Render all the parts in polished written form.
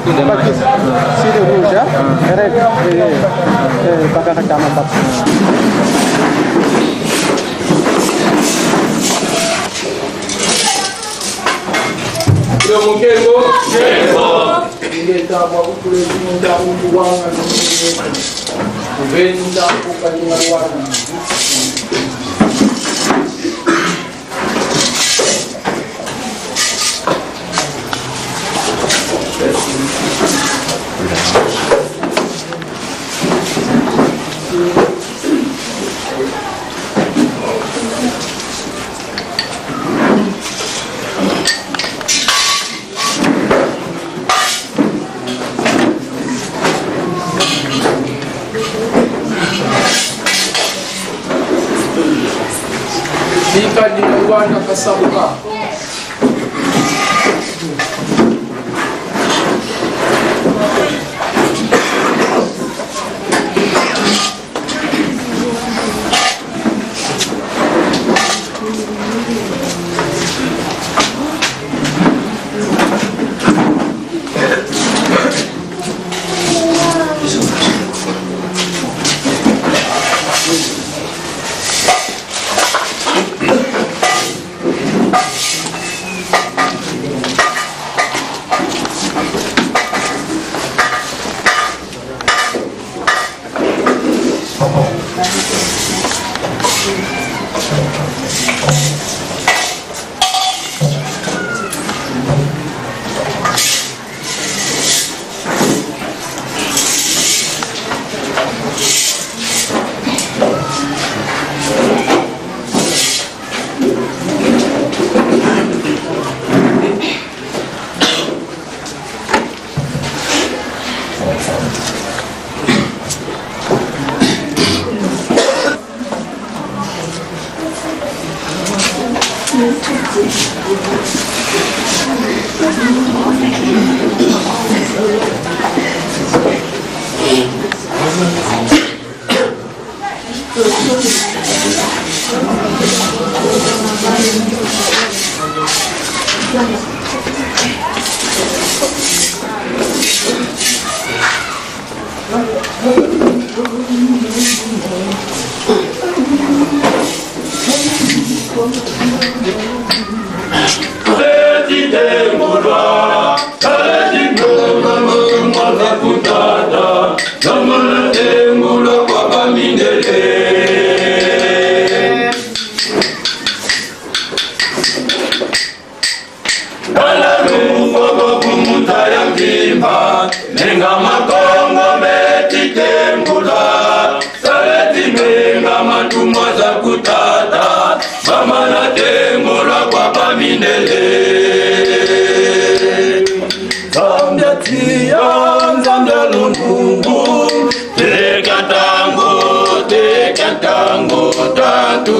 Siri rouge, red, bagana kama batu. Yo mukengo, kengo. Ingeta kwa kule nda uwanga kubenda kukanywa wana. Nika di wana kasabuka.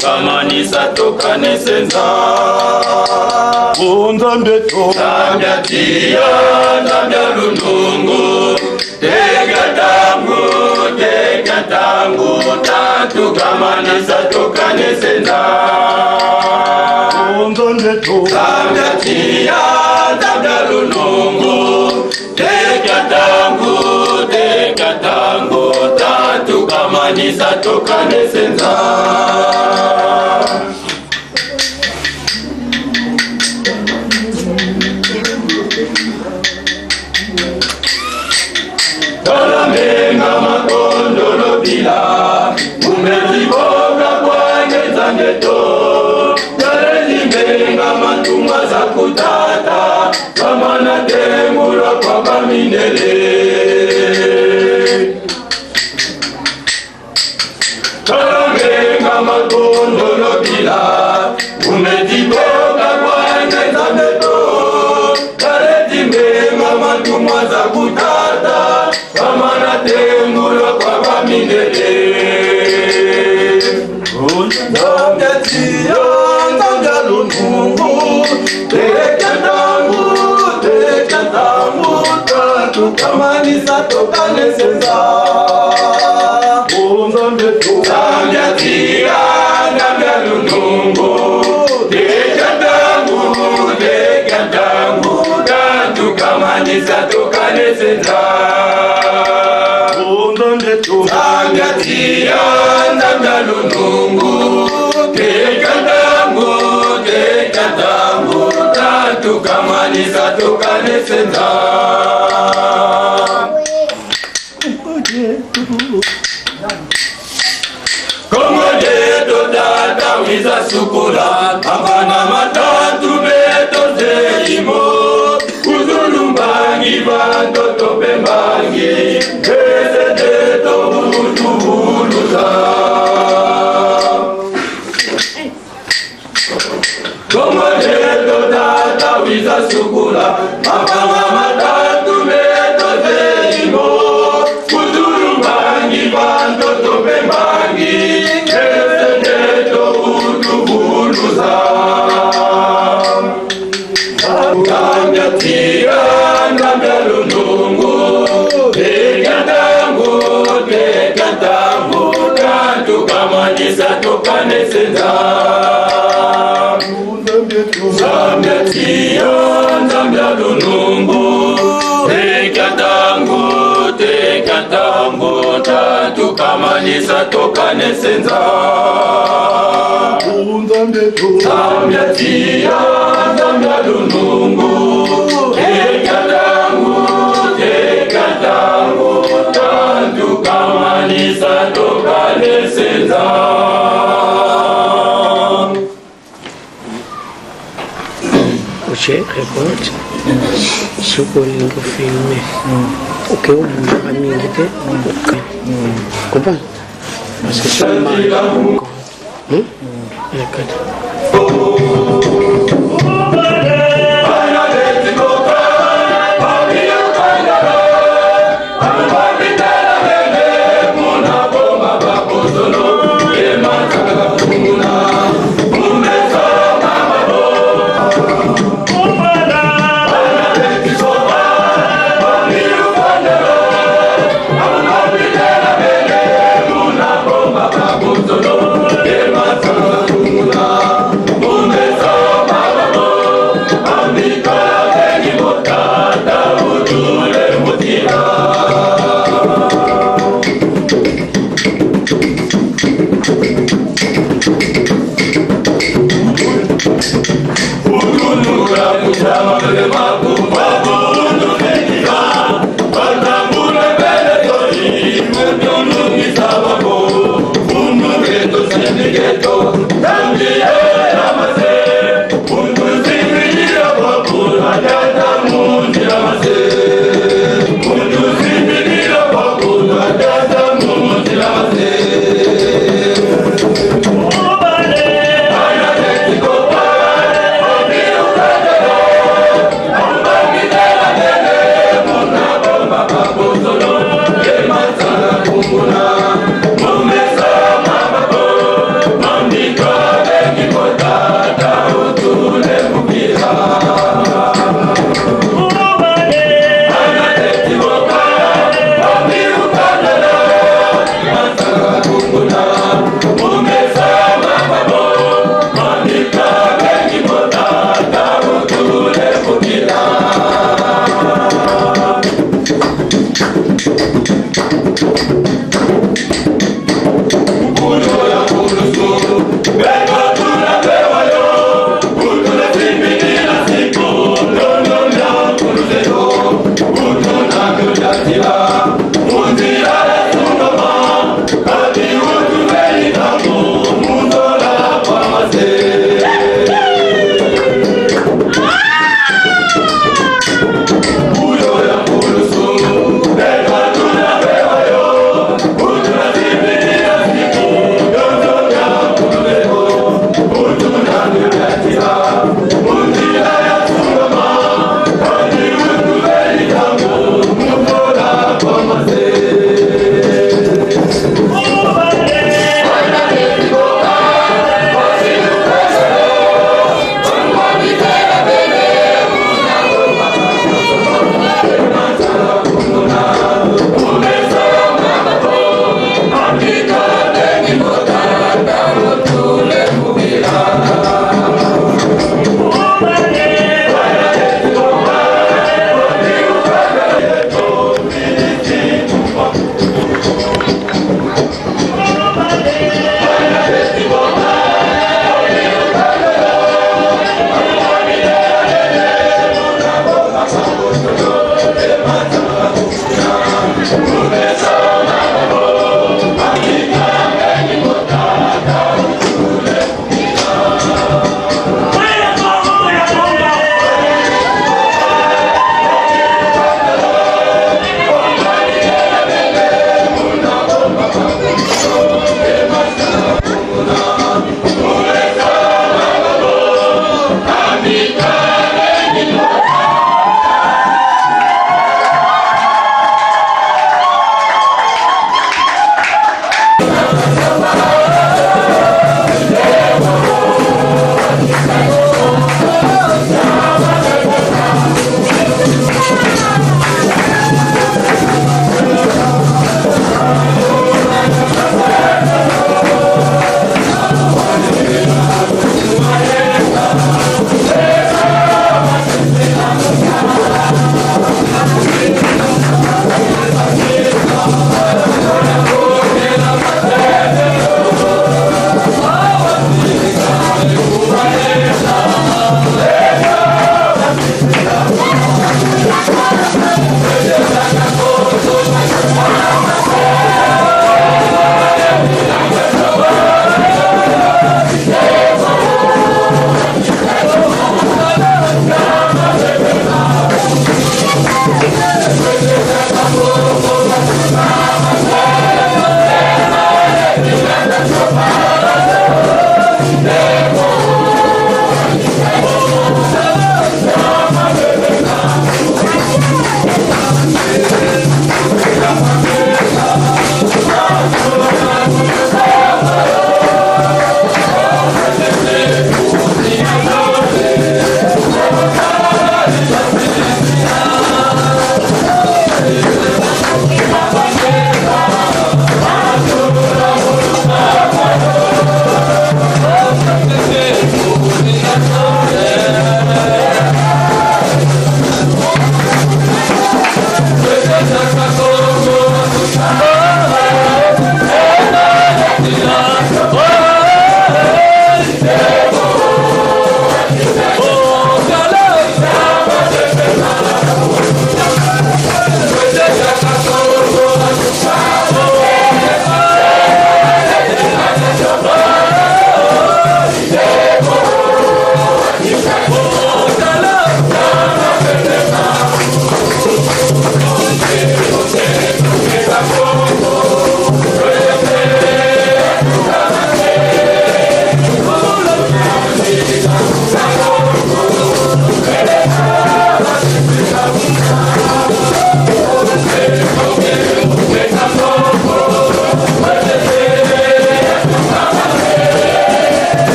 Kamanisa toka nesenza Nzambe to Nzambe tia Nzambe lunungu Tega tangu Tatu kamanisa toka nesenza Nzambe to Nzambe tia Nzambe lunungu Tega tangu Tatu kamanisa toka nesenza Umetiboga kwange zangeto Yalimenga matumwa za kutata Kama na temura kwa baminele Kalamenga makondolo bila Umetiboga kwange zangeto Yalimenga matumwa za kutata Kama na temura kwa baminele Kamanisa toka nesenza Nzambe tia Nzambe lunungu Teka tangu Tatu kamanisa tukamanisa tukanesenza Zamyatia ndamya lunungu Tekandangu tukamanisa tukanesenza Komodeto dada wiza sukula Abana matatu beto zeimo Kuzulumbangi bantoto pembangi Kesedeto buluza Komodeto dada wiza sukula Abana matatu beto zeimo Kuzulumbangi bantoto pembangi Kesedeto buluza Kamyatia ndamya lunungu Tekandangu tukamanisa tukanesenza Kamyatia ndamya lunungu Tekandangu tukamanisa tukanesenza Kamyatia ndamya lunungu Tekandangu tukamanisa tukanesenza Oche, reporte. Sukolingo filme. Ok, on va m'inviter. Ok. Comprends? Parce que c'est mal.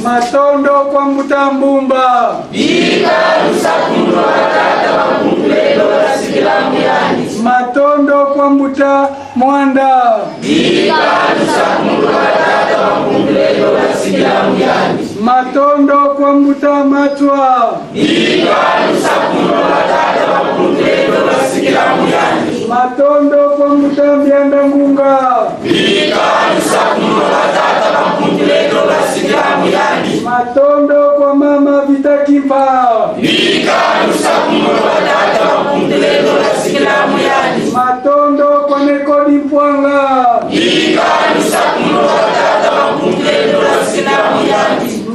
Matondo kwa Mutambumba Matondo kwa Mbuta Mwanda Matondo kwa Mbuta Matwa Matondo kwa Mbuta Mbianda Ngunga Matondo kwa Mama Vitakimpa Matondo kwa Nekodi Mpwanga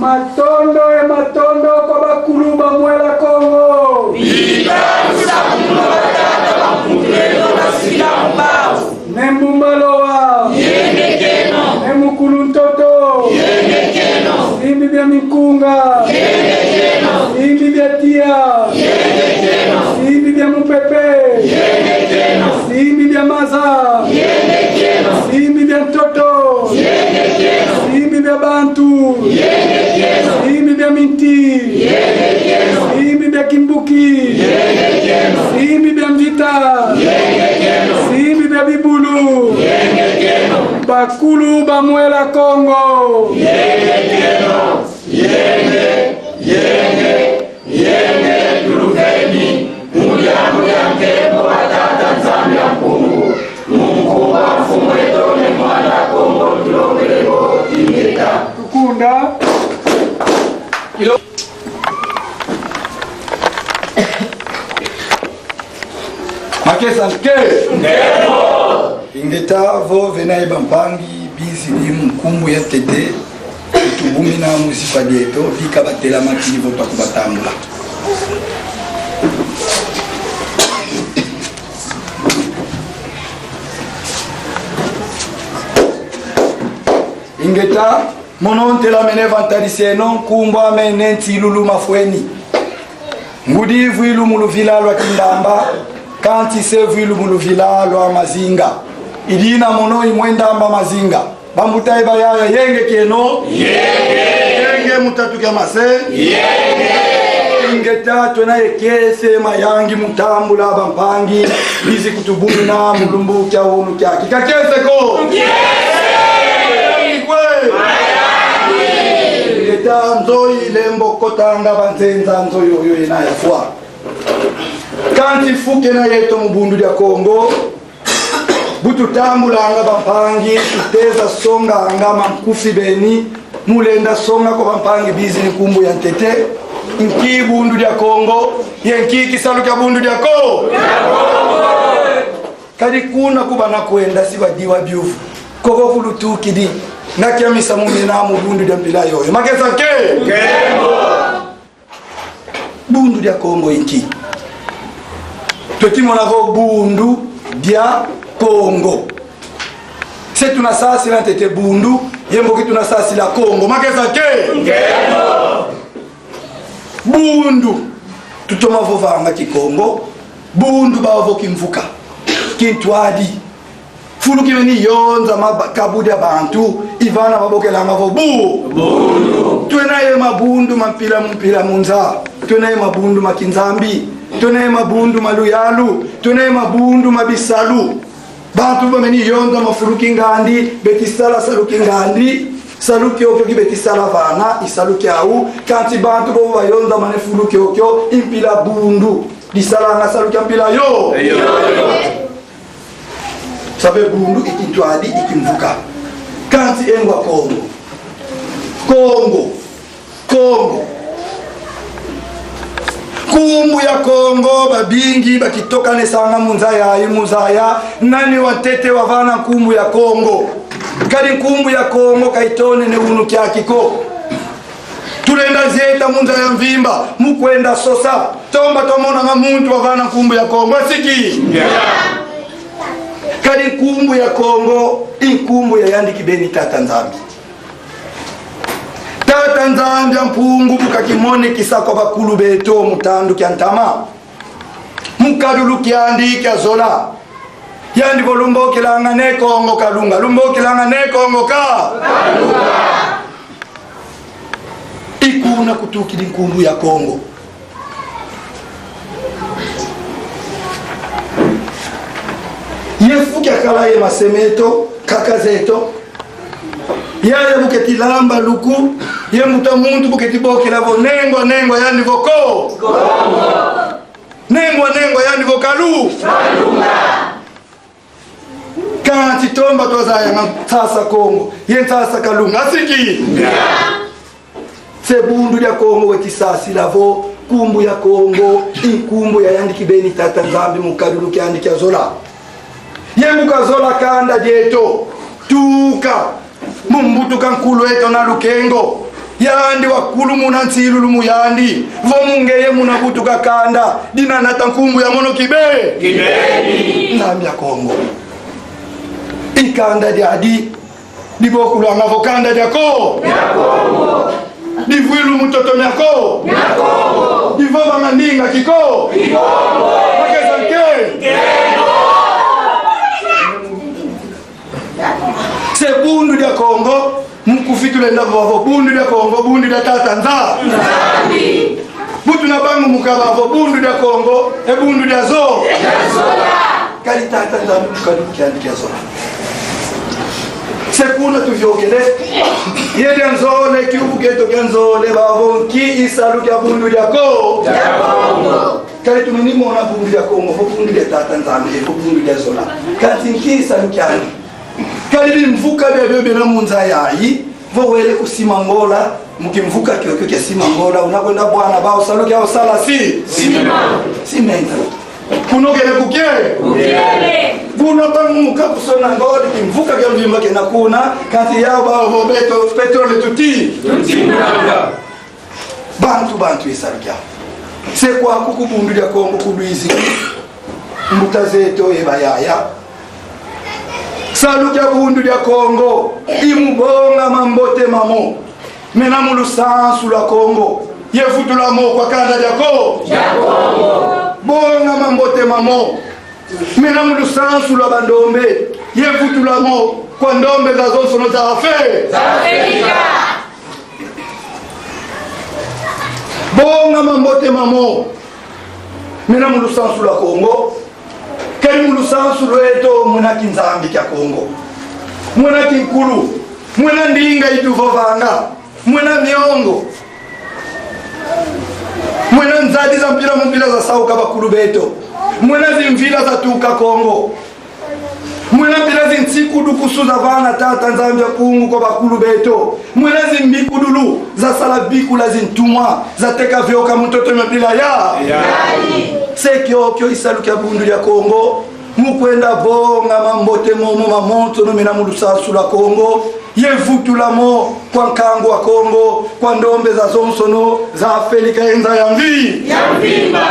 Matondo Matondo kwa Bakuluba Mwela Kongo Nembumbaloa Nemukulu Ntoto Imbi bya Mikunga Imbi bya Tia Imbi bya Mupepe Imbi bya Maza Imbi bya Ntoto Imbi bya Bantu Imbi bya Minti Imbi bya Kimbuki Imbi bya Mvita Imbi bya Bibulu Bakulu Bamwela Kongo Tulukeni Mungu yangu watata Nzambi ya Mungu Mungu wa mfumo etone mwana Kongo tulongeleko Ingeta Tukunda Makesa nke Ingeta vo venai bampangi bizi ni mkumbu ya tete tubumi na musipadieto bika batela makili vo pakubatambula Ingeta mononte la mene vantarise non kumbwa mene ntilulu mafweni ngudi vuilu mulu vilalo kindamba kanti se vuilu mulu vilalo amazinga idina mono imwendamba mazinga bambutai bayaya yenge keno yenge mutatuka mase yenge Ingeta tuna ekese mayangi mutambula bampangi bizi kutubuna mulumbu kya unu kya kikakese ko Ingeta nzoi lembo kotanga banzenza nzoi yoyo ina ya fwa kanti fuke na yeto mubundu ya Kongo butu tambulanga bampangi tuteza songa anga mankufi beni mulenda songa kwa bampangi bizi ni kumbu ya ntete inki bundu ya Kongo yenki kisalu kya bundu ya Kongo kadi kuna kubana kwenda sibadiwa byufu koko kulutu kidi nakia misa mumina mu bundu ya mpila yoyo makesa ke bundu ya Kongo inki Tokimona ho bundu dia Kongo. Se tunasasi la tete bundu, yembo ki tunasasi la Kongo. Makesa ke? Ngeno. Bundu. Tutoma vovanga ki Kongo. Bundu ba voki mvuka. Kintwadi. Fulu kimeni yonza makabude bantu. Ivana baboke la ngavo bundu. Tuena ye mabundu mpila munza. Tuena ye mabundu makinzambi. Tunaye mabundu maluyalu, tunaye mabundu mabisalu. bantu bameni yonda mafuruki ngandi betisala saluki ngandi saluki okyo kibetisala vana isaluki au kanti bantu bo bayonda mane furuki okyo impila bundu disala nga saluki impila yo sabe bundu ikitwadi ikimvuka kanti engwa Kongo kumbu ya Kongo babingi bakitoka nesanga muzaya nani watete wavana kumbu ya Kongo kali kumbu ya Kongo kaitone ne unu kyakiko tulenda zeta munzaya mvimba mukwenda sosa tomba tomona nga muntu wavana kumbu ya Kongo asiki kali kumbu ya Kongo inkumbu ya yandi kibeni tata nzambi tata nzambi mpungu bukakimone kisako bakulu beto mutandu kyantama mukadulu kyandi kyazola yandi bolumbo kilanga ne Kongo kalunga lumbo kilanga ne Kongo kalunga ikuna kutukili nkumbu ya Kongo yefu kyakala ye masemeto kakazeto yaya buketi lamba luku ye muta muntu buketi bokela bo nengo yani voko nengo yani vokalu kanti tomba tozaya ngasa Kongo ye ntasa kalunga asiki sebundu ya Kongo wetisasi lavo kumbu ya Kongo inkumbu ya yandi kibeni tata nzambi mukadulu kyandi kyazola ye mukazola kanda jeto tuka mumbutu kankulu eto na lukengo yandi wakulu muna nsilulu muyandi vomungeye muna butu kakanda dina natankumbu ya mono kibeni nami ya Kongo ikanda jadi dibokulu angavo kanda jako ya Kongo divuilu mutoto nyako ya Kongo divoma ngandinga kiko Kongo makezanke se bundu ya Kongo mukufitule ndavo bundu ya Kongo bundu ya tata nzambi butu na bangu mukabavo bundu ya Kongo bundu ya zo kali tata nzambi kali zola se kuna tuvyokele yede nzole kiubuketo kanzole bavo ki isalu ya bundu ya Kongo kali tumenimo na bundu ya Kongo bundu ya tata nzambi bundu ya zola kati ki isalu kyani kali mvuka bebe na munzaya yi vowele kusimangola mukimvuka kyokyo kya simangola unakwenda bwana bao saluki au sala simenta kunogele kukele kuna pamuka kusona ngodi kimvuka kya mvimba kena kuna kati yao bao beto petrole tuti bantu isaluki se kwa kukubundu ya Kongo kuduizi mbutazeto ebayaya saluki ya bundu ya Kongo imubonga mambote mamo mena mulusansu la Kongo yefutula mo kwa kanda ya Kongo bonga mambote mamo mena mulusansu la bandombe yefutula mo kwa ndombe za zonsono za Afrika bonga mambote mamo mena mulusansu la Kongo kali mulusansu lweto muna kinzambi kya Kongo muna kinkulu muna ndinga ituvovanga muna miongo muna nzadi za mpila za sauka bakulu beto muna zimvila za tuka Kongo muna mpila zintsiku dukusu za vana tata nzambi ya kungu kwa bakulu beto muna zimbikudulu za salabikula zintumwa za teka vyoka mtoto mpila ya sekyo kyo isaluki ya bundu ya Kongo mukwenda bonga mambote momo mamonto no mena mulusasu la Kongo yevutula mo kwa nkango wa Kongo kwa ndombe za zonsono za Afrika enza ya mvimba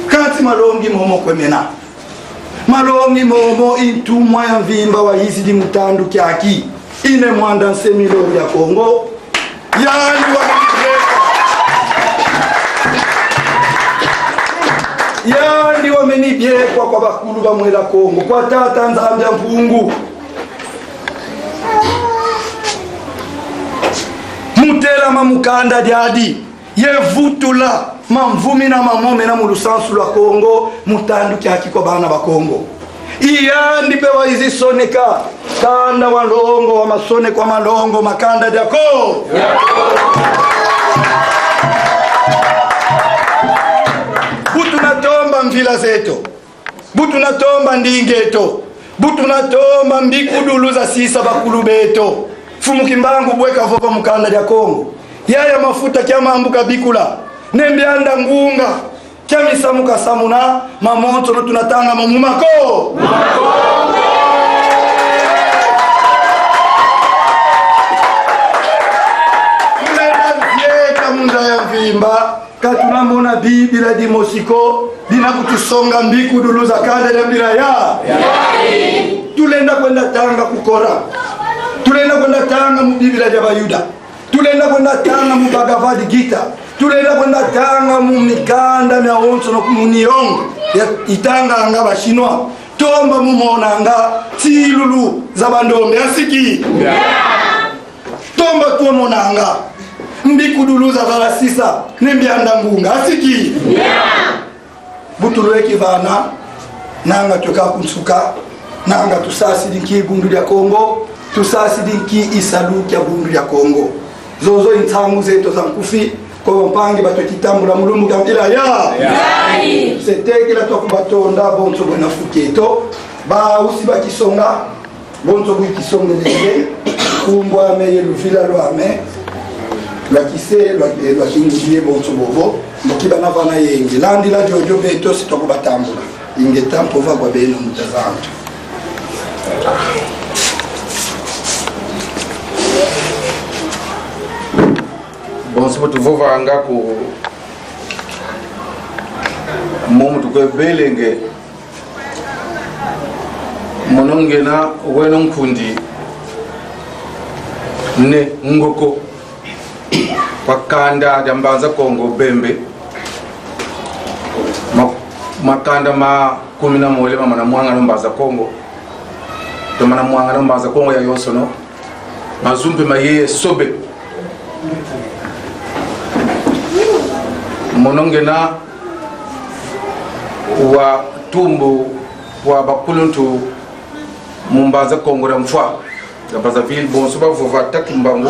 kati malongi momo kwemena malongi momo intumwa ya mvimba wa hizi di mutandu kyaki ine mwanda nsemilo ya Kongo yani yandi wamenibyekwa kwa bakulu bamwela Kongo kwa tata nzambi ya mpungu mutela mamukanda jadi yevutula mamvumi na mamome na mulusansu la Kongo mutandu kyaki kwa bana ba Kongo iya ndipe waizisoneka kanda walongo wa masone kwa malongo makanda jako butu natomba mvila zetu, butu natomba ndingeto, butu natomba mbikudulu za sisa bakulu beto fumukimbangu bweka vopa mukanda ya Kongo yaya mafuta kya mambuka bikula nembyanda ngunga kya misamuka samuna mamonto no tunatanga mamumako munda ya vimba katunamona bibila di mosiko dina kutusonga mbikudulu za kanda ya mbila ya tulenda kwenda tanga kukora, tulenda kwenda tanga mu bibila ya bayuda, tulenda kwenda tanga mu Bhagavad Gita, tulenda kwenda tanga mu mikanda mya onso no kumuniongo ya itanga anga bashinwa tomba mu monanga tilulu za bandombe asiki tomba tu monanga mbikudulu za balasisa nembyanda ngunga asiki butulweki vana nanga toka kunsuka nanga tusasidi nki bundu lya Kongo, tusasidi nki isalu kya bundu lya Kongo zozo intsamu zeto za nkufi kwa mpangi bato kitambula mulumbu kambila ya seteke la tokubatonda bonso bona fuketo ba usi bakisonga bonso bukisonga lele kumbwa meye lufila lwame lwakise lwakingiye bonso bobo mkiba navana yengi landi la jojo beto sitokubatambula ingetampo va kwa beno mutazanto bonso tuvova anga ku momu tukwe belenge monongena weno nkundi ne ngoko kwa kanda jambanza Kongo bembe makanda ma 11 mama na mwanga nombaza Kongo to mana mwanga nombaza Kongo ya yosono mazumpe maye sobe monongena wa tumbu wa bakuluntu mumbaza Kongo ya mfwa ya Brazzaville bonso ba vova takimbangu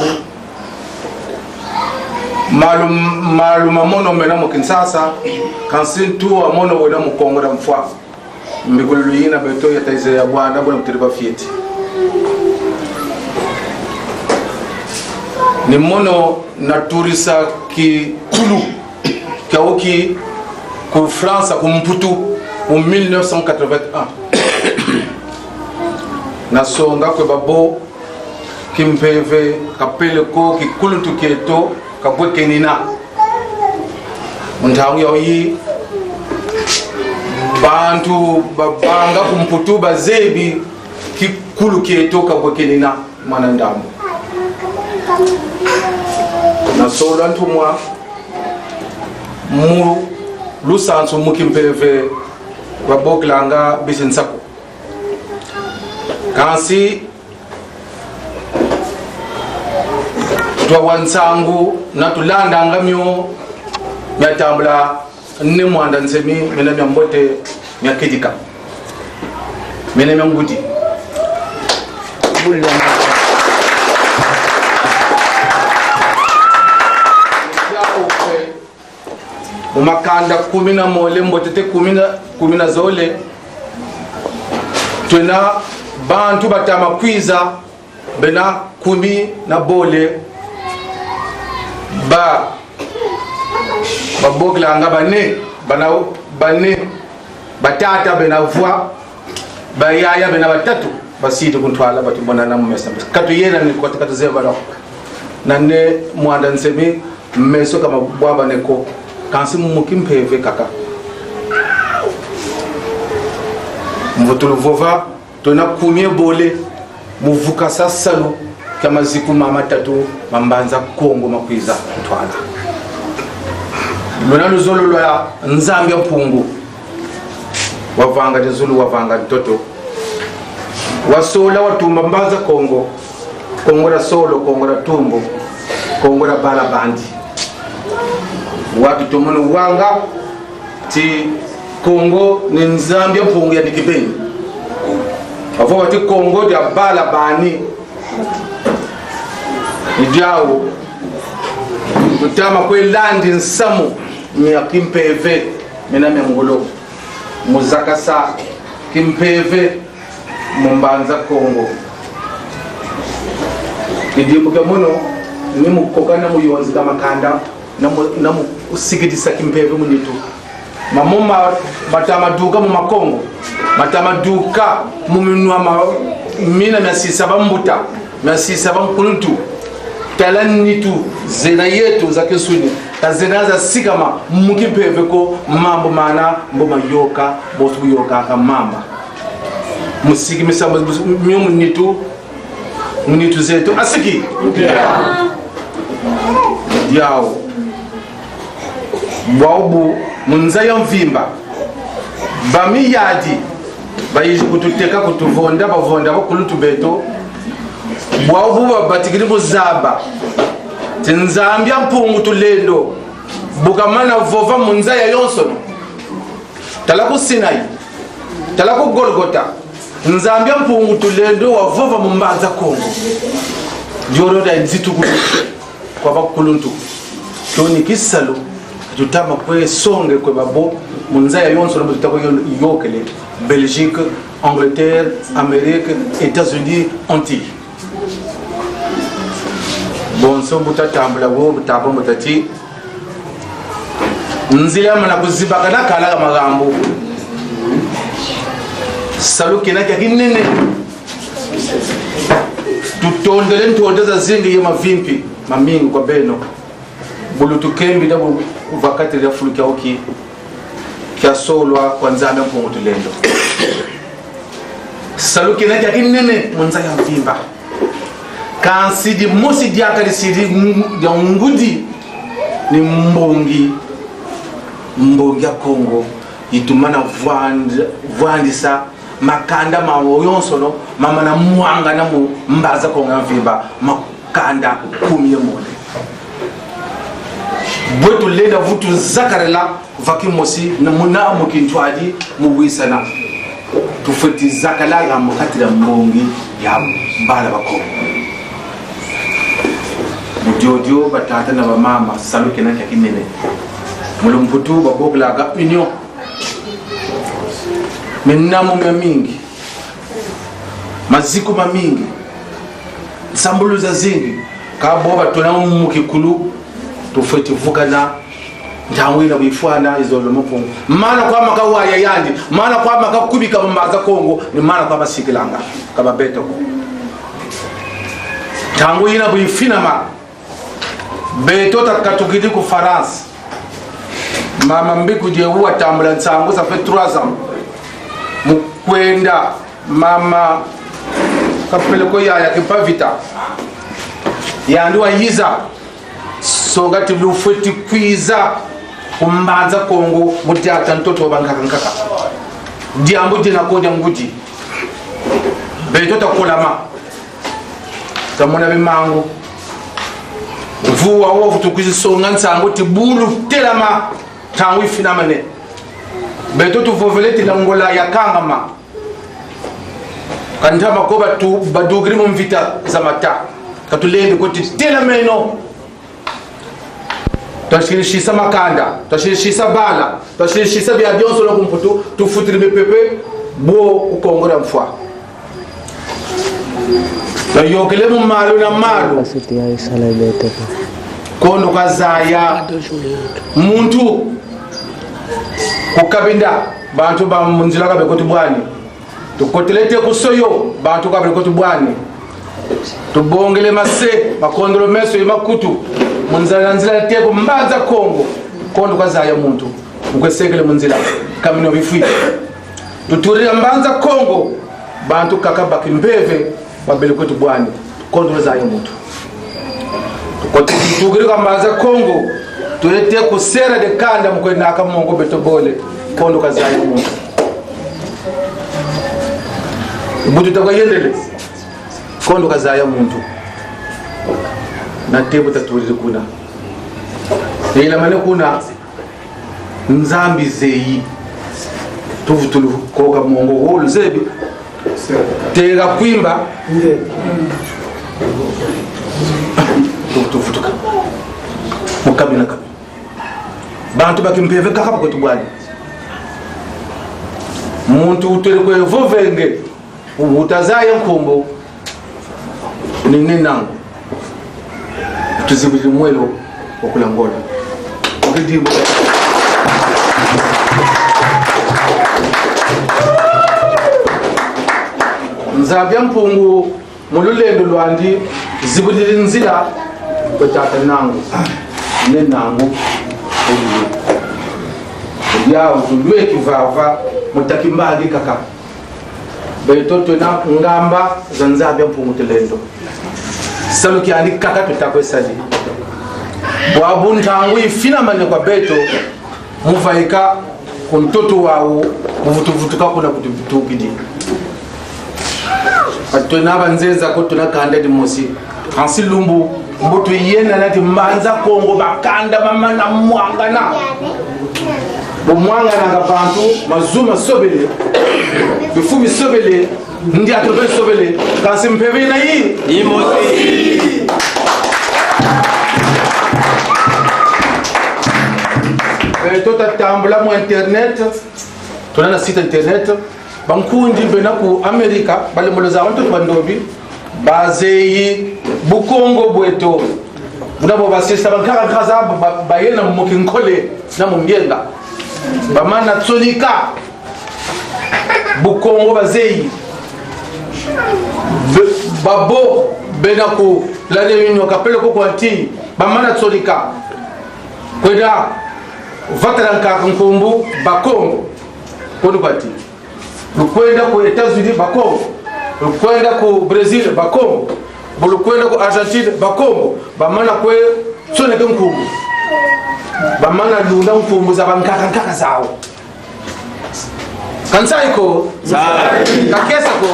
maluma mono mena mo Kinshasa kansintu amono wena mu Kongo ya mfwa mbigulu yina beto ya taize ya bwana bwana mtiriba fieti ni mono naturisa ki kulu kaoki ku France ku Mputu en 1981 na songa ko babo kimpeve kapele ko ki kuluntu keto kabwekenina untawu yoyi bantu babanga ku Mputu bazebi ki kulu keto kabwekenina manandambo na solo antumwa mu lusanso mukimpeve baboklanga bisinsako kansi twa wansangu na tulanda ngamyo nyatambula ne mwanda nsemi mena myambote nyakidika mena myangudi bulla umakanda 10 mole mbotete 10 zole tuna bantu batama kwiza bena 10 na bole ba babogla nga bane batata bena vwa bayaya bena batatu basito kuntwala batu bonana mumesa katu yena ni kwa katu zeba no nane mwanda nsemi meso kama bwaba neko kansi mukimpeve kaka mvotulu vova tona kumie bole muvuka sasalu kama ziku mama tatu mambanza Kongo makwiza ntwala lona luzolo lwa nzambya mpungu wavanga dizulu wavanga mtoto wasola watumba mbaza Kongo la solo Kongo la tumbo Kongo la bala bandi watu tomono wanga ti Kongo ni nzambya mpungu ya dikibeni avo wati Kongo dia bala bani idiao utama kwe landi nsamu mya kimpeve mina mengolo muzakasa kimpeve mumbanza Kongo idibuke muno ni mukokana muyonzi kama kanda na usigidisa kimpeve munitu mamoma matamaduka mu makongo matamaduka muminwa mina masisa bambuta masisa bamkuluntu talanitu zena yetu za kesuni tazenaza sikama mukimpeve ko mambo mana mboma yoka botu yoka kamama musiki misamba munitu zetu asiki yao bwaubu munzaya mvimba bamiyadi bayiji kututeka kutuvonda bavonda bakulutu beto bwaubu babatikiri buzaba tinzambya mpungu tulendo bukamana vova munzaya yonsono talaku Sinai talaku Golgota nzambya mpungu tulendo wa vova mumbanza Kongo joroda nzitu kwa bakuluntu toni kisalo tutama kwe songe kwe babo munzaya yonso no tutako yokele Belgique, Angleterre, Amérique, États-Unis, Antilles. Bon so butatambula bo butabo mutati nzila mana kuzibaka nakala magambo saluki na kinene tutondele ntondeza zingi ya mavimpi mamingi kwa beno bulutu kembi dabo vakati ya fulukia oki kia solwa kwa nzame mpungu tulendo saluki na kinene munza ya mvimba kansidi mosi diaka disidi ya ngudi ni mbongi ya Kongo itumana vuandisa makanda mawoyonso no mama na mwanga na mbaza Kongo mvimba makanda 10 mole boto lenda vutu zakarela vakimosi na munamu kintwadi muwisana tufeti zakalaga mukatira mbongi ya mbala bakongo mudiodio batata na bamama saluke na kinene mulumputu baboglaga union menamu mingi maziko mamingi sambuluza zingi kaboba tunamu mukikulu tufeti vukana ndawina bifwana izolo mupungu mana kwa makawa ya yandi mana kwa makakubika mbaza Kongo ni mana kwa basikilanga kama beto tangu ina bifinama beto takatukidi ku France mama mbiku je huwa tambula nsangu ça fait 3 ans mukwenda mama kapele ko ya kipavita yandu ayiza songa tilufeti kwiza kumbanza Kongo mutata ntoto bankaka diambo dina ko nguti beto takolama tamona bimango vuwa wo futukuzi songa nsango tibulu telama tangu ifinamane beto tuvoveleti na ngola ya kangama kandama ko batu badugri mu mvita zamata katulende ko telameno tashirishisa makanda tashirishisa bala tashirishisa bya byonso no kumputu tufutiri mepepe bo ukongora mfwa na yokele mu malu na malu kondo kazaya muntu kukabinda bantu ba munzila kabe ko tubwani tukotelete kusoyo bantu kabe ko tubwani tubongele mase makondro meso imakutu munzala nzila teko mbaza Kongo kondo kazaya muntu ukwesekele munzila kamino bifwi tuturira mbanza Kongo bantu kakabaki mbeve babele ko tubwani kondo kazaya muntu tukiri mbaza Kongo tulete kusera de kanda mkwenda akamongo betobole kondo kazaya muntu butu takayendele kondo kazaya muntu na tebu taturiri kuna ila mane kuna nzambi zeyi tuvutulu koga mongo holu zebi tega kwimba tufutuka mukabina kabi bantu bakimpeve kakapa kwetu bwana muntu utere kwe vovenge utazaye nkumbo nini nangu tuzibuli mwelo okulangola ukidibu nzabya mpungu mululendo lwandi zibulili nzila kwetata nangu nenangu yawo tulwe kivava mutakimbagi kaka betoto na ngamba za nzabya mpungu telendo saluki andi kaka tutakwesali bwabu ntangu ifina mane kwa beto mufaika kuntoto wawo muvutuvutuka kuna kutuvutukidi atona banzeza ko tuna kanda di mosi ansi lumbu mbutu yena nati manza kongo bakanda mama na mwangana bomwangana ngabantu mazuma sobele bifubi sobele ndi atobe sobele kansi mpebe na yi mosi tota tambula mu internet tuna na site internet bankundi bena ku Amerika bale muloza abantu bandobi bazeyi bukongo bweto bunabo basista bankara kaza bayena mukinkole na mumyenga bamana tsolika bukongo bazeyi babo bena ku la réunion kapelo ko kwanti bamana tsolika kwenda vataranka nkumbu bakongo kono kwati lukwenda ku États-Unis bakongo lukwenda ku Brazil bakongo lukwenda ku Argentine bakongo bamana kwe sone ke nkumbu bamana lunda nkumbu za bankaka zawo kansaiko kakesa ko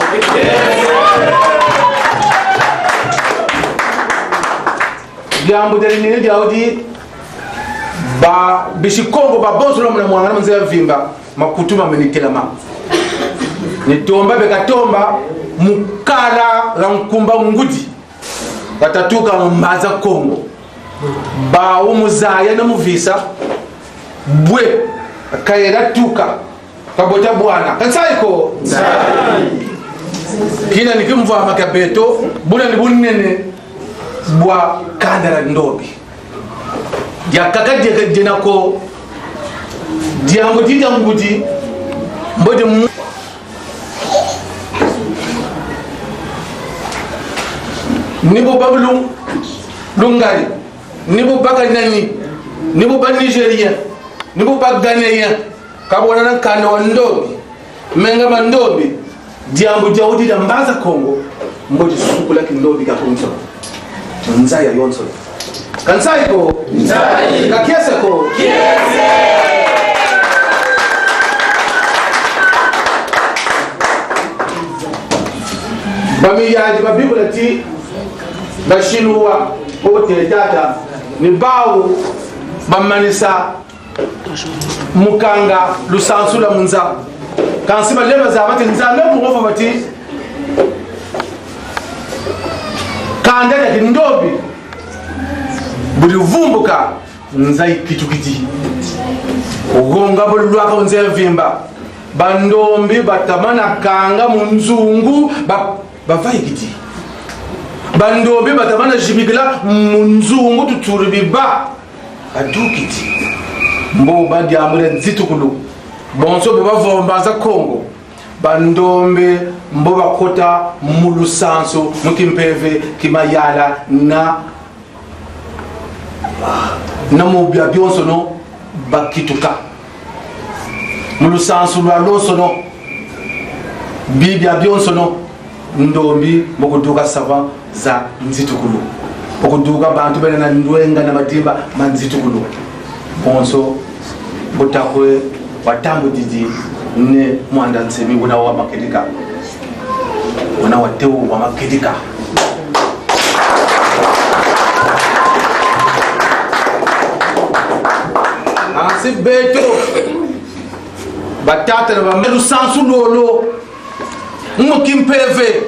jambo delinene diaudi ba bishikongo babozo lo mna mwangana mzee vimba makutuma menitelama nitomba bekatomba mukala la nkumba ngudi batatuka mbaza Kongo ba umuzaya na muvisa bwe kayera tuka kabota bwana kansaiko kina nikimva makabeto buna ni bunene bwa kandara ndobi yakaka jena ko diango ngudi mbode nibo bablu lungari nibo baganani nibo ba Nigeria nibo ba Ghanaian kabona nan kanda wandobi menga mandobi diango jawdi da mbaza Kongo mbode sukula kindobi ka konso nzaya yonso kansaiko nzai kakiesa ko kiese bami yaji babibula ti bashinuwa ote tata ni bawo bamanisa mukanga lusansula munza kansi balema za bati nzame mugofa bati kanda ya ndobi buli vumbuka nzai kitukiti ugonga bulwaka unze vimba bandombi batamana kanga munzungu bavai kiti bandombi batamana jibigila munzungu tuturibiba adukiti mbo badiamure nzitukulu bonso bavombaza Kongo bandombe mbo bakota mulusanso mukimpeve kimayala na mubya byonso no bakituka mulusanso lwa lonso no bibya byonso no ndombi mokuduka sava za nzitukulu okuduka bantu bene na ndwenga na matimba manzitukulu bonso botakwe watambu didi ne mwanda nsemi wana wa makedika wana wateu wa makedika ansi beto batata na bamelu sansu lolo Mukimpeve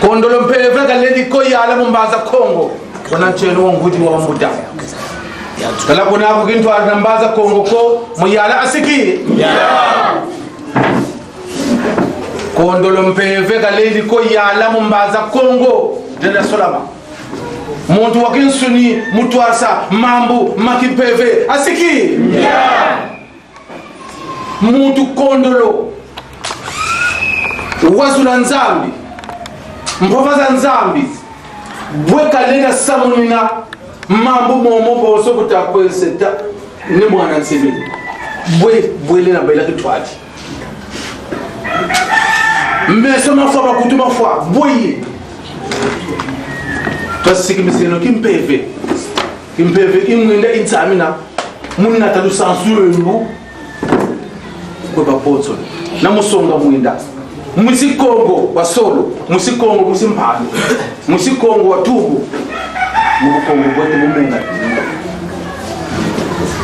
kondolo mpeve kaledi ko yala mumbaza Kongo wanacheno ngudi wa muda kala kuna kukintu anambaza Kongo ko muyala asiki kondolo mpeve kaledi ko yala mumbaza Kongo dela solama muntu wakinsuni mutwasa mambu makimpeve asiki muntu kondolo wazula nzambi mpovaza nzambi bwekalena samunina mambo momo boso kutakweseta ne mwana nsebeli bwelena bela kitwati mbeso mafwa bakutuma fwa boyi twasikimiseno kimpeve imwenda intsamina munna talu sansulu kwa bapotso na musonga mwinda musikongo basolo musikongo musimpano musikongo watubu mubukongo bwetu bumunga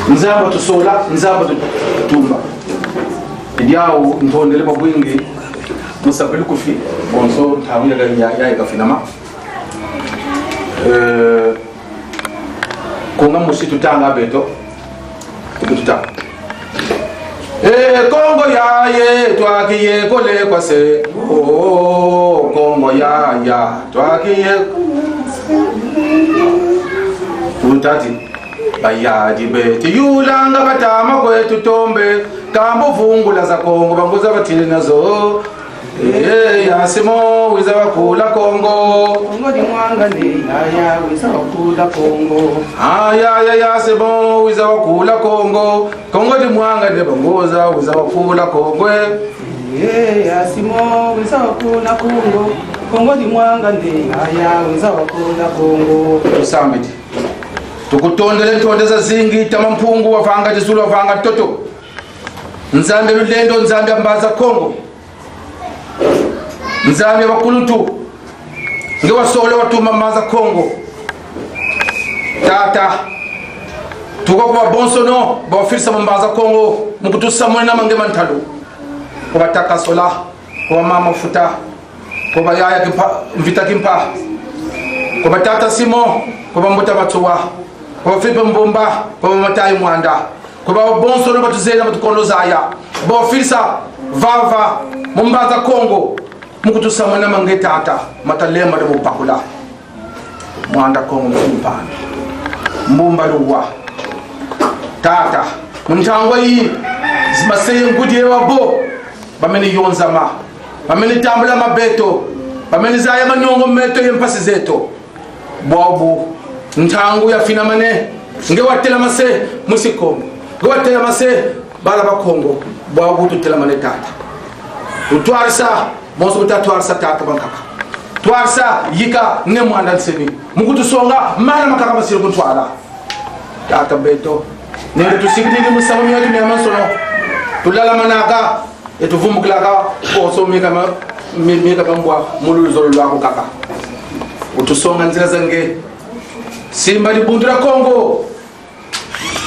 nzamba tusola nzamba tutumba ndiawo ntondele babwingi musapeli kufi bonso tawiya ya ikafinama konga musitu tanga beto tututanga Kongo ya ye twakiye kole kwase Kongo ya twakiye utati bayadi beti yulanga batama kwetu tombe kambo vungula za Kongo banguza batile nazo yasimo wiza wakula Kongo Kongo di mwanga ni aya wiza wakula Kongo yasimo wiza wakula Kongo Kongo di mwanga de bangoza wiza wakula Kongo yasimo wiza wakula Kongo Kongo di mwanga ni aya wiza wakula Kongo tusambiti tukutondele ntondeza zingi tamampungu wafanga tisulu wafanga toto nzambe lulendo nzambe ambaza Kongo nzambe bakulutu nge wasole watuma maza Kongo tata tuko kwa bonsono bafirisa mbaza Kongo mukutusa mwana mange mantalo kwa taka sola kwa mama futa kwa yaya kimpa mvita kimpa kwa tata simo kwa mbuta batuwa kwa fipe mbomba kwa matai mwanda kwa bonsono batuzela batukondo zaya bafirisa vava mbaza Kongo mukutusa mwana mange tata matalemba de bupakula mwanda Kongo mpana mbumba luwa tata mntangwa yi zimaseye ngudie wabo bameni yonzama bameni tambula mabeto bameni zaya manyongo meto yempasi zeto bobu ntangu ya finamane nge watela mase musikombo nge watela mase bala bakongo bobu tutela mane tata utwarisa bonso tatwarisa tata bankaka twarisa yika ne mwanda nsemi mukutu songa mana makaka masiro kuntwala tata beto nende tusikidini musamu yetu ne mansono tulala manaka etuvumbuklaka bonso mika bambwa muluzolo lwako kaka utusonga nzira zange simba libundura Kongo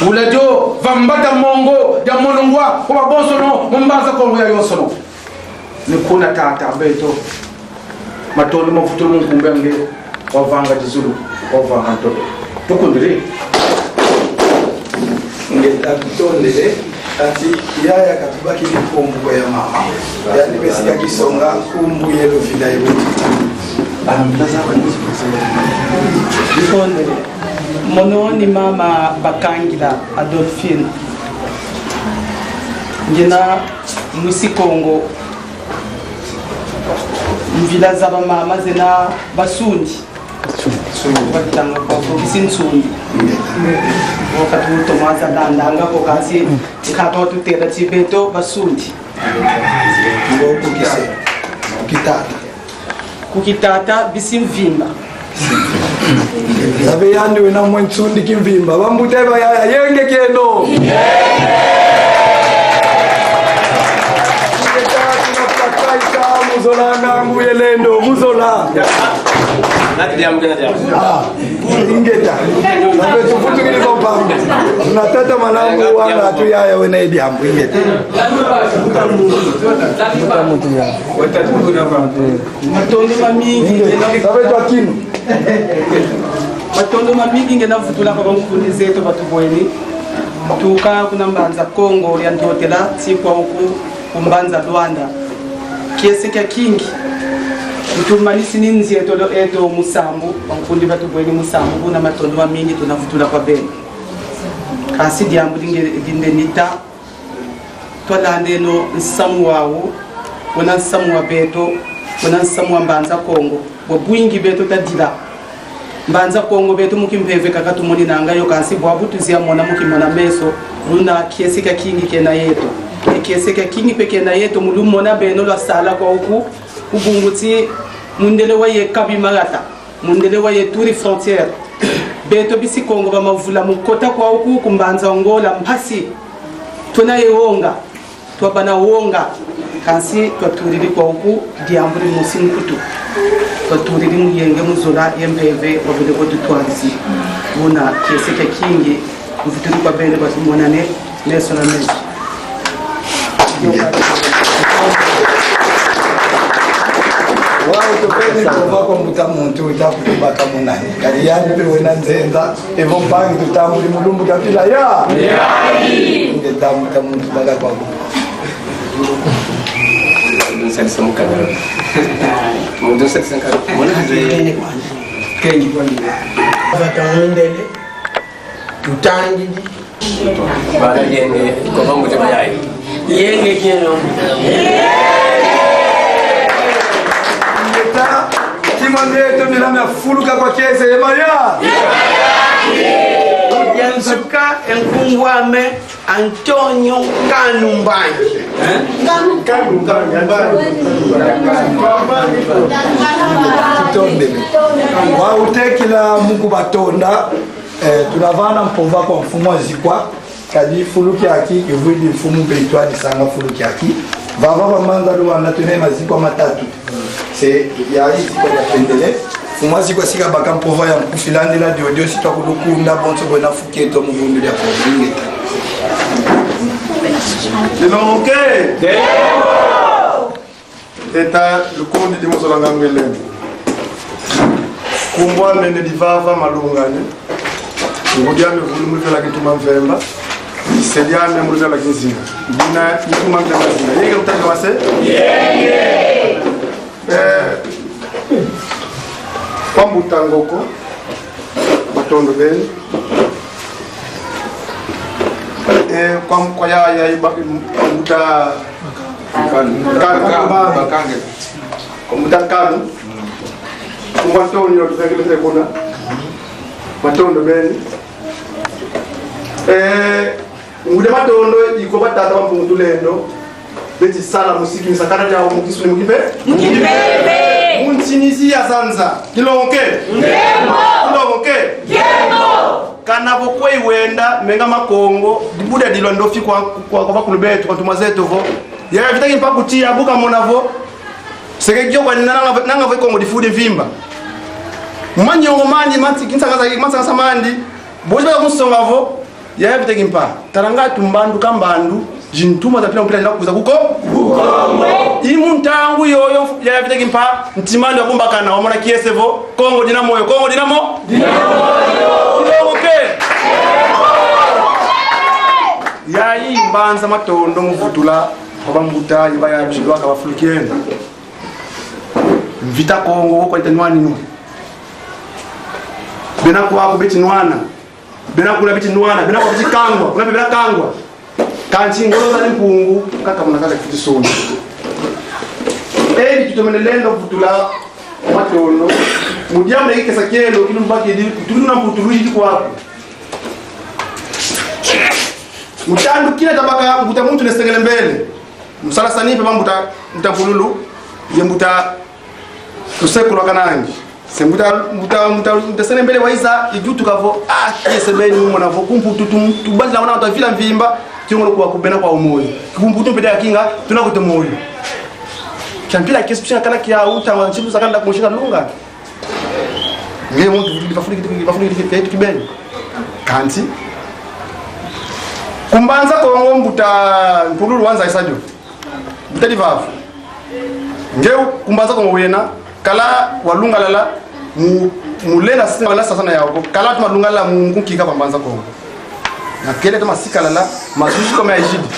ulajo vambata mongo ya monongwa kwa bonsono mumbaza Kongo ya yonsono nikuna tata beto matoni mafuto mungu nge wavanga jizulu wavanga mtoto tukundiri ngenda kutondele ati yaya katubaki ni kumbu ya mama yani besika kisonga kumbu yelo vida yetu Kondele mononi mama bakangila Adolphine ngena musikongo mvila zaba mama zena basundi bakitanga kwa bisinsundi wakati utomaza dandanga kwa kasi ikatoa tutera chibeto basundi kukitata bisimvimba abe yandi wena mwensundi kimvimba bambuteba yaya yenge kendo muzola nangu yelendo muzola ingeta nabe tufutu kili kompambe unatata manangu wanga tu yaya wena idi hambu ingeta matondo mamingi sabe tu akinu matondo mamingi ngena vutula kwa mkundi zetu batubweni tuka kuna mbanza Kongo ya ndotela sikwa huku kumbanza Rwanda kiasi kya kingi mtumanisi ninzi eto musambu mkundi batubweni musambu kuna matondo mamingi tunavutula kwa beni kasi diambu dinde nita twalande no nsamu wawo wana nsamu wa beto wana nsamu wa mbanza Kongo bwingi beto tadila mbanza Kongo beto mukimpeve kakatu muni nangayo kansi bwabutu zia mona mukimona meso luna kiesi ka kingi kena yeto kiesi ka kingi pe kena yeto mulumona beno la sala kwa huku ubunguti mundele wa ye kabi magata mundele wa ye turi frontière beto bisi Kongo ba mavula mukota kwa huku kumbanza Angola mpasi tuna yeonga twabana wonga kansi twaturiri kwa huku diamburi musinkutu twaturiri muyenge muzora yembeve wabule ko tutwanzi bona keseke kingi mvuturi kwa bene basimonane neso na neso wao tupeni kwa mbuta muntu utakumbaka munani kali yani pe wena nzenza evo bangi tutambuli mulumbu kapila ya ngeta muntu baga kwa Sasa mukadara. Mundo sasa nkara. Mwana haje. kengi kwa nini vatamundele tutangi Bana yenge kwa mambo ya mayai. yenge kero ngeta timambeto milama fuluka kwa kese emaya yansuka enkungwame Antonio Kanumbanyi tutonde wa utekila Mungu batonda tunavana mpova kwa mfumo wa zikwa kadi fuluki aki kivudi mfumo peitwani sanga fuluki aki vava manza do wana tune mazikwa matatu se ya hizi kwa pendele fumwa zikwa sika baka mpova ya mkufilandi la diodio sitwa kulukunda bonso bona fuketo muvundu ya povinge Dilonke eta lukundi dimozolanga ngweleni kumbwa mene divava malungane ngudiame vulumulivela kituma mvemba isediame mulivela kinzinga ndina kituma mvemba zinga yeke mtaka wase kwa mbutangoko batondo beni kwa ya mbuta Bakange. mbuta kanu Antonio tuzengele kuna matondo beni ngude matondo iko batata bampungutulendo beti sala musiki misakana ya mukisuni mukipe munsinisi ya sanza kilonke kilonke kana bokwe wenda menga makongo dibuda dilondo fi kwa bakulu betu kwa tuma zetu vo ya vitaki mpaka kutia buka monavo sekekyo kwa nanga vo kongo difude vimba manyongo mandi manti kinsa samandi boje ba kusonga vo ya vitaki mpaka taranga tumbandu kambandu jintuma za pila mpila kuza kuko imuntangu yoyo ya vitaki mpaka ntimandi wakumba kana wamona kiesevo kongo dinamo yayi mbanza matondo muvutula kwabambuta iba ya bishilwa kabafulukienda mvita kongo kwa itanwani no bena kwa beti nwana bena kula beti nwana bena kwa beti kangwa kuna bena kangwa kanchi ngolo za mpungu kaka mnakaza kitu soni tutomenelendo kuvutula matondo mudiamle ikesa kelo kilumbaki tuluna mputuruji kwa mutandu kila tabaka mbuta muntu nesengele mbele msala sanipe bambuta mtapululu yembuta tusekulo kanangi sembuta sene mbele waiza ijutu kavo yesebeni mwana vo kumputu tubali lawana watavila mvimba tiongolo kwa kubena kwa umoyo kumputu mpede kinga tunakote moyo champila kesi kana kia uta wa chibu sakanda kumshika lunga nge muntu bafuni kibeni kanti kumbanza kongo mbuta mpululu wanza isajo mutadi vavu ngeu kumbanza kongo wena kala walunga lala mulena sala sasana yao kala tuma lunga la mungu kika pambanza kongo na kele tuma sikala la masushi kama yajidi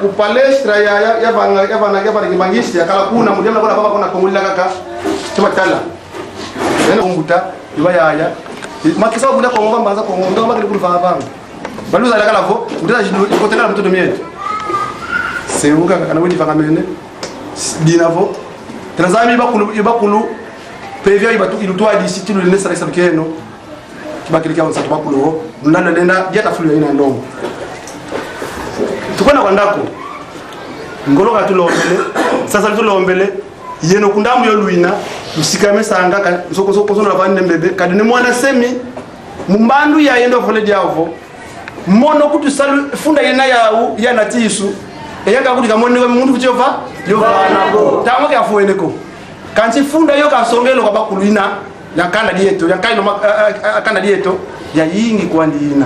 ku palestra ya vanga kimangishi ya kala kuna mudema kuna baba kuna kongolila kaka tuma kala neno mbuta iba ya makisa buda kongo mbanza kongo ndo makili kulufa vanga baluza la kala vo mutata jidu ikotela mtoto mietu seuka kana wedi vanga mene dinavo trazami ibakulu pevia ibatu ilutwa di situlu le sala sabkeno kibakili kwa nsatu bakulu ndana lenda jeta fulu ina ndongo tukona kwandako ngoloka tulombele sasa tulombele yeno kundamu yo luina usikame sanga soko la vande mbebe kadine mwana semi mumbandu ya yendo vole diavo mono kutu salu funda yena yawu yana tisu eyanga kuti kamone mundu kuchova yovana tamwe kafueneko kanti funda yo kasongelo kwa bakuluina yakanda dieto yakaino akanda dieto ya yingi kwandina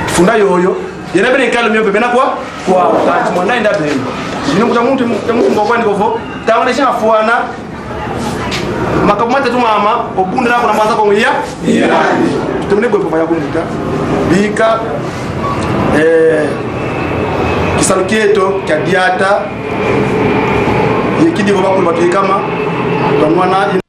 funda yoyo yena bene kalo myo bebe na kwa kanti mwana enda bene ino kuta muntu ngokwani kovo tamwe sha fuana makamata tu mama obunda na kuna mwanza kwa iya tutumene gwe papa yakumuta bika kisalukieto kya diata yekidi baba kulwa kama kwa mwana